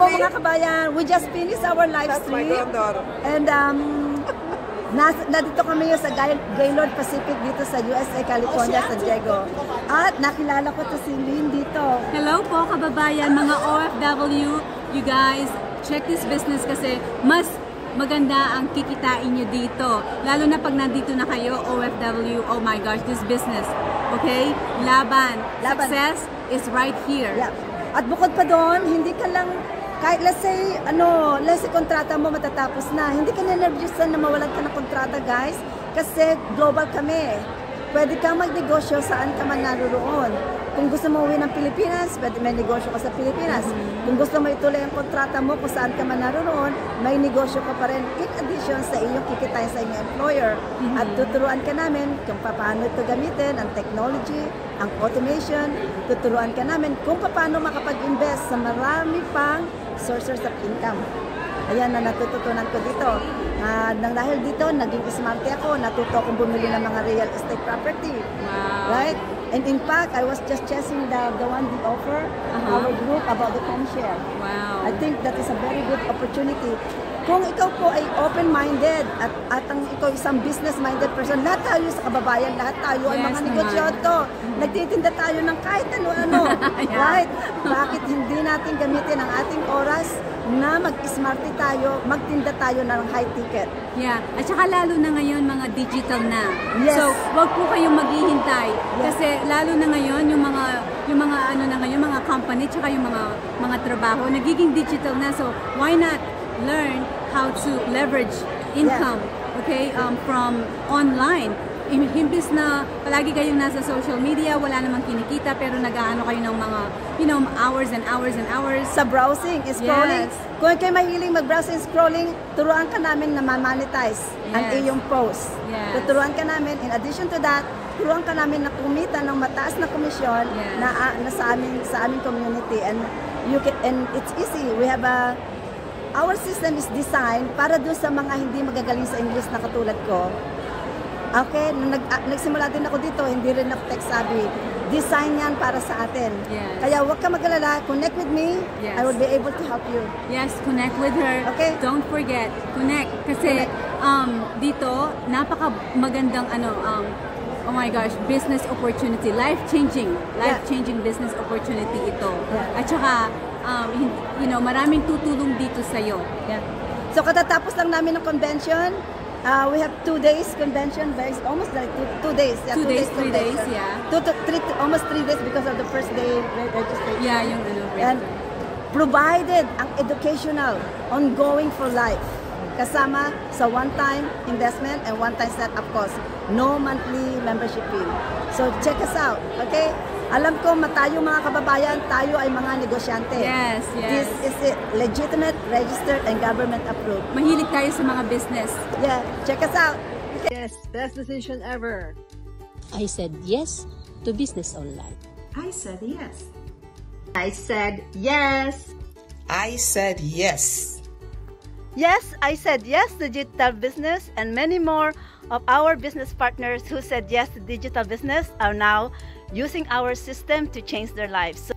Mga kabayan, we just finished our live stream. And nandito kami sa Gaylord Pacific dito sa USA, California, San Diego. At nakilala ko to si Lynn dito. Hello po kababayan, mga OFW, you guys, check this business kasi mas maganda ang kikitain nyo dito. Lalo na pag nandito na kayo, OFW, oh my gosh, this business. Okay? Laban. Success is right here. Yeah. At bukod pa doon, hindi ka lang, kahit let's say kontrata mo matatapos na, hindi ka na-nervousan na mawalan ka ng kontrata, guys. Kasi global kami. Pwede kang magnegosyo saan ka man naroon. Kung gusto mo uwi ng Pilipinas, pwede may negosyo ka sa Pilipinas. Kung gusto mo ituloy ang kontrata mo kung saan ka man naroon, may negosyo ka pa rin in addition sa iyong kikitain sa inyong employer. At tuturuan ka namin kung paano ito gamitin, ang technology, ang automation. Tuturuan ka namin kung paano makapag-invest sa marami pang sources of income. Ayan na natututunan ko dito. Dahil dito, naging smarte ako. Natuto akong bumili ng mga real estate property. Wow. Right? And in fact, I was just chasing the one they offer our group about the timeshare. Wow. I think that is a very good opportunity. Kung ikaw po ay open-minded at ikaw isang business-minded person, lahat tayo sa kababayan, lahat tayo ay mga negosyoto. Nagtitinda tayo ng kahit ano-ano. Right? Bakit hindi natin gamitin ang ating oras na mag-smarty tayo, magtinda tayo ng high ticket? Yeah. At saka lalo na ngayon, mga digital na. Yes. So, wag po kayong maghihintay. Kasi lalo na ngayon, yung mga ano na ngayon, mga company, tsaka yung mga trabaho, nagiging digital na. So, why not learn how to leverage income, okay, from online. Imbis na palagi kayong nasa social media, wala namang kinikita, pero nag-aano kayo ng mga, hours and hours and hours. Sa browsing, scrolling. Yes. Kung kayo mahiling mag-browsing, scrolling, turuan ka namin na ma-monetize ang iyong post. Yes. Tuturuan ka namin, in addition to that, turuan ka namin na kumita ng mataas na komisyon na sa aming community. And it's easy. We have our system is designed para doon sa mga hindi magagaling sa English na katulad ko. Okay, nagsimula din ako dito, hindi rin ako tech-savvy. Design yan para sa atin. Yes. Kaya huwag ka mag-alala, connect with me, I will be able to help you. Yes, connect with her. Okay. Don't forget, connect. Kasi dito, napaka magandang oh my gosh, business opportunity, life-changing business opportunity ito. Yeah. At saka, maraming tutulong dito sa'yo. Yeah. So katatapos lang namin ng convention, we have 2 days convention, almost like 2 days. Yeah, 2 days, 3 days, almost 3 days because of the first day registration. Yeah, And provided ang educational, ongoing for life. Kasama sa one-time investment and one-time setup cost. No monthly membership fee. So check us out, okay? Alam ko, tayo mga kababayan, tayo ay mga negosyante. Yes. This is it, legitimate, registered, and government approved. Mahilig tayo sa mga business. Yeah, check us out. Yes, best decision ever. I said yes to business online. I said yes. I said yes. I said yes. Yes, I said yes to digital business, and many more of our business partners who said yes to digital business are now using our system to change their lives.